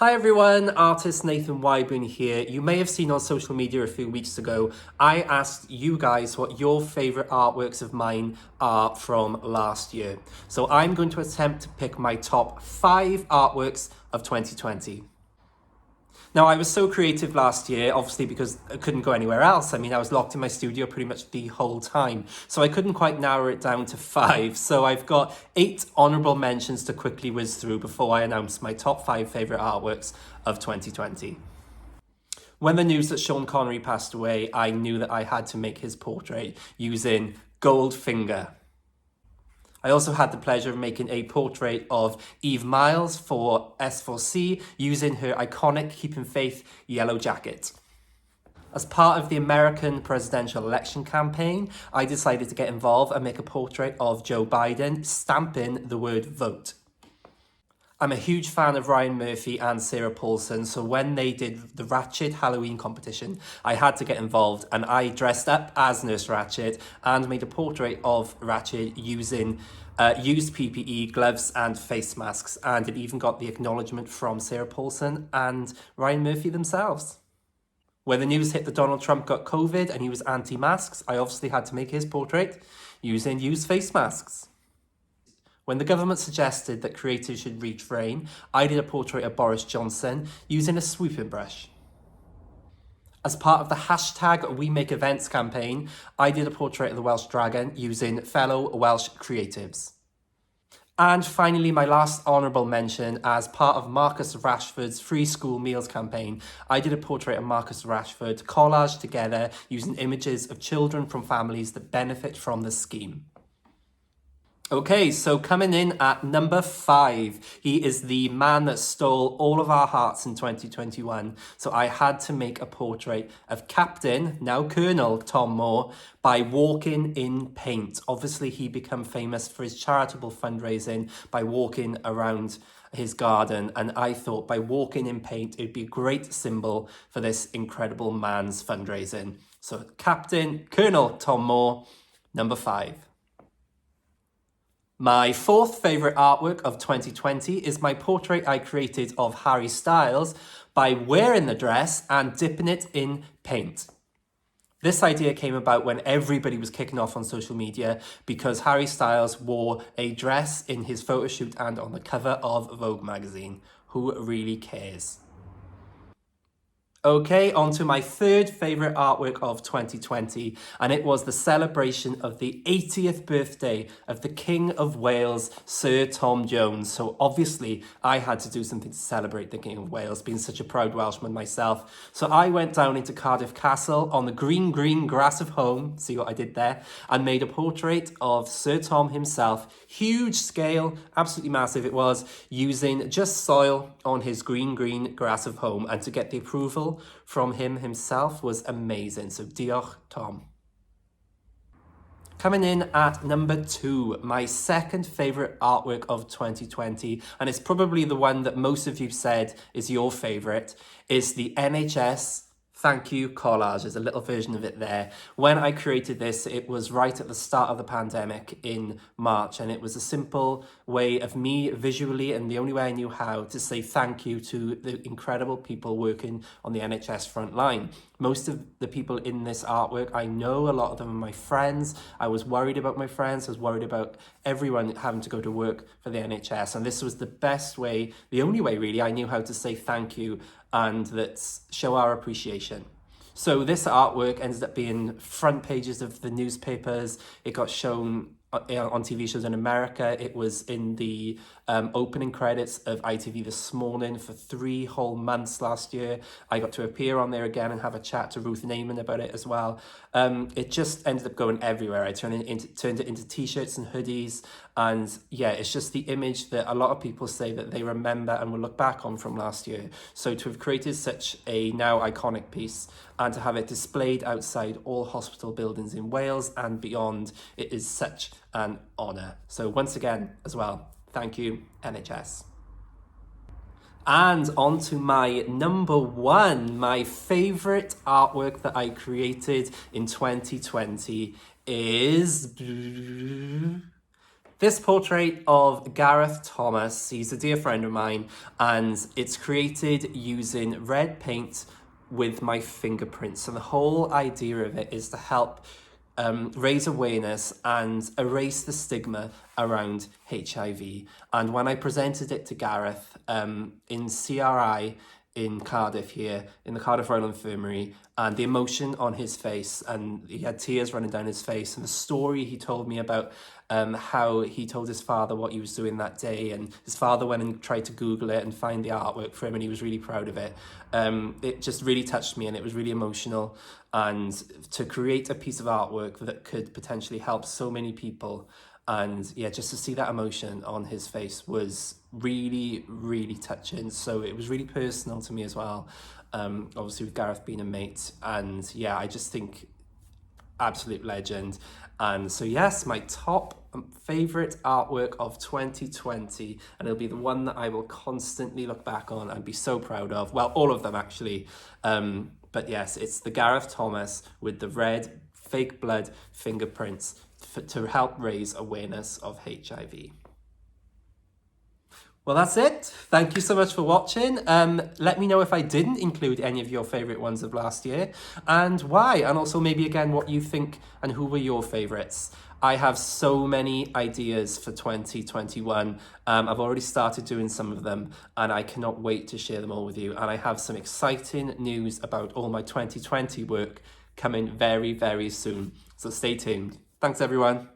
Hi everyone, artist Nathan Wyburn here. You may have seen on social media a few weeks ago, I asked you guys what your favourite artworks of mine are from last year. So I'm going to attempt to pick my top 5 artworks of 2020. Now, I was so creative last year, obviously because I couldn't go anywhere else. I mean, I was locked in my studio pretty much the whole time. So I couldn't quite narrow it down to 5. So I've got 8 honourable mentions to quickly whiz through before I announce my top 5 favourite artworks of 2020. When the news that Sean Connery passed away, I knew that I had to make his portrait using Goldfinger. I also had the pleasure of making a portrait of Eve Miles for S4C using her iconic Keeping Faith yellow jacket. As part of the American presidential election campaign, I decided to get involved and make a portrait of Joe Biden stamping the word vote. I'm a huge fan of Ryan Murphy and Sarah Paulson, so when they did the Ratchet Halloween competition, I had to get involved and I dressed up as Nurse Ratchet and made a portrait of Ratchet using used PPE, gloves and face masks, and it even got the acknowledgement from Sarah Paulson and Ryan Murphy themselves. When the news hit that Donald Trump got COVID and he was anti-masks, I obviously had to make his portrait using used face masks. When the government suggested that creatives should refrain, I did a portrait of Boris Johnson using a swooping brush. As part of the hashtag We Make Events campaign, I did a portrait of the Welsh Dragon using fellow Welsh creatives. And finally, my last honourable mention, as part of Marcus Rashford's free school meals campaign, I did a portrait of Marcus Rashford collaged together using images of children from families that benefit from the scheme. Okay, so coming in at number 5, he is the man that stole all of our hearts in 2021. So I had to make a portrait of Captain, now Colonel Tom Moore, by walking in paint. Obviously, he became famous for his charitable fundraising by walking around his garden. And I thought by walking in paint, it'd be a great symbol for this incredible man's fundraising. So Captain, Colonel Tom Moore, number 5. My 4th favourite artwork of 2020 is my portrait I created of Harry Styles by wearing the dress and dipping it in paint. This idea came about when everybody was kicking off on social media because Harry Styles wore a dress in his photo shoot and on the cover of Vogue magazine. Who really cares? Okay, on to my 3rd favourite artwork of 2020, and it was the celebration of the 80th birthday of the King of Wales, Sir Tom Jones. So obviously, I had to do something to celebrate the King of Wales, being such a proud Welshman myself. So I went down into Cardiff Castle on the green grass of home, see what I did there, and made a portrait of Sir Tom himself, huge scale, absolutely massive it was, using just soil on his green grass of home, and to get the approval from him himself was amazing. So diolch, Tom. Coming in at number 2, my 2nd favourite artwork of 2020, and it's probably the one that most of you said is your favourite, is the NHS Thank You collage. There's a little version of it there. When I created this, it was right at the start of the pandemic in March, and it was a simple way of me visually, and the only way I knew how, to say thank you to the incredible people working on the NHS front line. Most of the people in this artwork, I know a lot of them are my friends. I was worried about my friends. I was worried about everyone having to go to work for the NHS. And this was the best way, the only way really, I knew how to say thank you and that show our appreciation. So this artwork ended up being front pages of the newspapers. It got shown on TV shows in America. It was in the opening credits of ITV This Morning for 3 whole months last year. I got to appear on there again and have a chat to Ruth Neyman about it as well. It just ended up going everywhere. I turned it into t-shirts and hoodies, and yeah, it's just the image that a lot of people say that they remember and will look back on from last year. So to have created such a now iconic piece and to have it displayed outside all hospital buildings in Wales and beyond, it is such an honour. So once again, as well, thank you, NHS. And on to my number 1, my favourite artwork that I created in 2020 is This portrait of Gareth Thomas, he's a dear friend of mine, and it's created using red paint with my fingerprints. And the whole idea of it is to help raise awareness and erase the stigma around HIV. And when I presented it to Gareth in CRI in Cardiff here, in the Cardiff Royal Infirmary, and the emotion on his face, and he had tears running down his face, and the story he told me about how he told his father what he was doing that day, and his father went and tried to Google it and find the artwork for him, and he was really proud of it. It just really touched me, and it was really emotional. And to create a piece of artwork that could potentially help so many people, and yeah, just to see that emotion on his face was really, really touching. So it was really personal to me as well. Obviously with Gareth being a mate, and yeah, I just think absolute legend. And so yes, my top favorite artwork of 2020, and it'll be the one that I will constantly look back on and be so proud of. Well, all of them actually. But yes, it's the Gareth Thomas with the red fake blood fingerprints to help raise awareness of HIV. Well, that's it. Thank you so much for watching. Let me know if I didn't include any of your favourite ones of last year and why. And also maybe again what you think and who were your favourites. I have so many ideas for 2021. I've already started doing some of them and I cannot wait to share them all with you. And I have some exciting news about all my 2020 work coming very, very soon. So stay tuned. Thanks, everyone.